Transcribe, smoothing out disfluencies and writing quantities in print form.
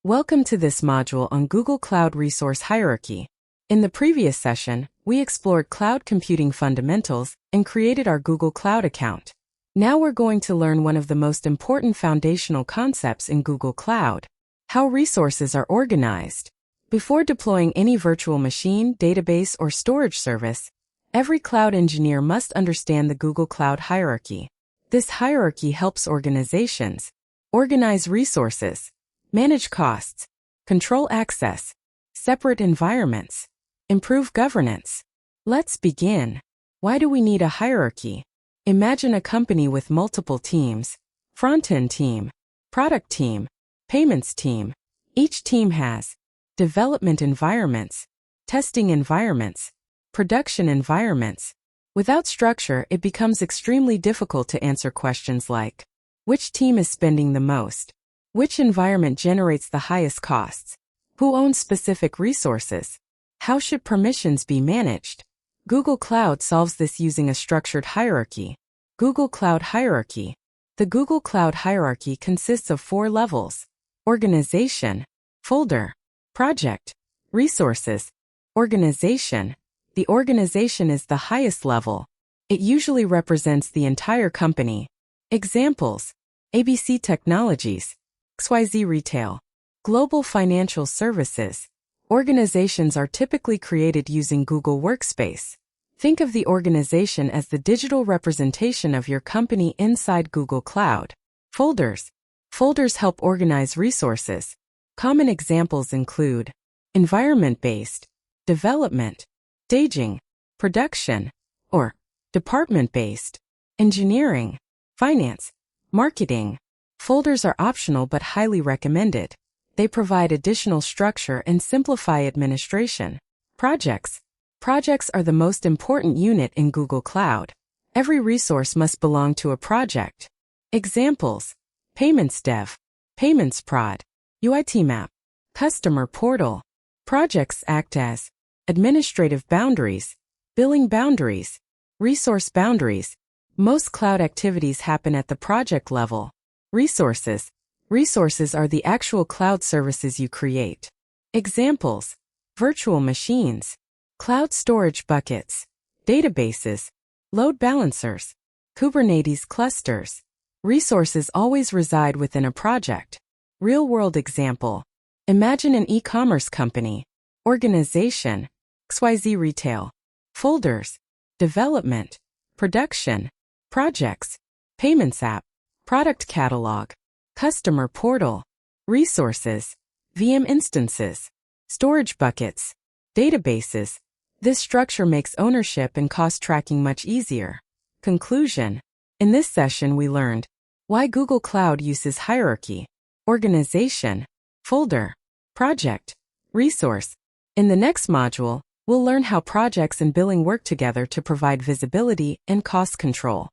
Welcome to this module on Google Cloud Resource Hierarchy. In the previous session, we explored cloud computing fundamentals and created our Google Cloud account. Now we're going to learn one of the most important foundational concepts in Google Cloud: how resources are organized. Before deploying any virtual machine, database, or storage service, every cloud engineer must understand the Google Cloud hierarchy. This hierarchy helps organizations organize resources, manage costs, control access, separate environments, improve governance. Let's begin. Why do we need a hierarchy? Imagine a company with multiple teams: front-end team, product team, payments team. Each team has development environments, testing environments, production environments. Without structure, it becomes extremely difficult to answer questions like, which team is spending the most? Which environment generates the highest costs? Who owns specific resources? How should permissions be managed? Google Cloud solves this using a structured hierarchy. Google Cloud Hierarchy. The Google Cloud hierarchy consists of 4 levels: organization, folder, project, resources, organization. The organization is the highest level. It usually represents the entire company. Examples: ABC Technologies, XYZ Retail, Global Financial Services. Organizations are typically created using Google Workspace. Think of the organization as the digital representation of your company inside Google Cloud. Folders. Folders help organize resources. Common examples include environment-based, development, staging, production, or department-based, engineering, finance, marketing. Folders are optional but highly recommended. They provide additional structure and simplify administration. Projects. Projects are the most important unit in Google Cloud. Every resource must belong to a project. Examples: Payments Dev, Payments Prod, UITmap, Customer Portal. Projects act as administrative boundaries, billing boundaries, resource boundaries. Most cloud activities happen at the project level. Resources. Resources are the actual cloud services you create. Examples: virtual machines, cloud storage buckets, databases, load balancers, Kubernetes clusters. Resources always reside within a project. Real-world example: imagine an e-commerce company. Organization: XYZ Retail. Folders: development, production, projects, payments app, product catalog, customer portal. Resources: VM instances, storage buckets, databases. This structure makes ownership and cost tracking much easier. Conclusion: in this session we learned why Google Cloud uses hierarchy: organization, folder, project, resource. In the next module, we'll learn how projects and billing work together to provide visibility and cost control.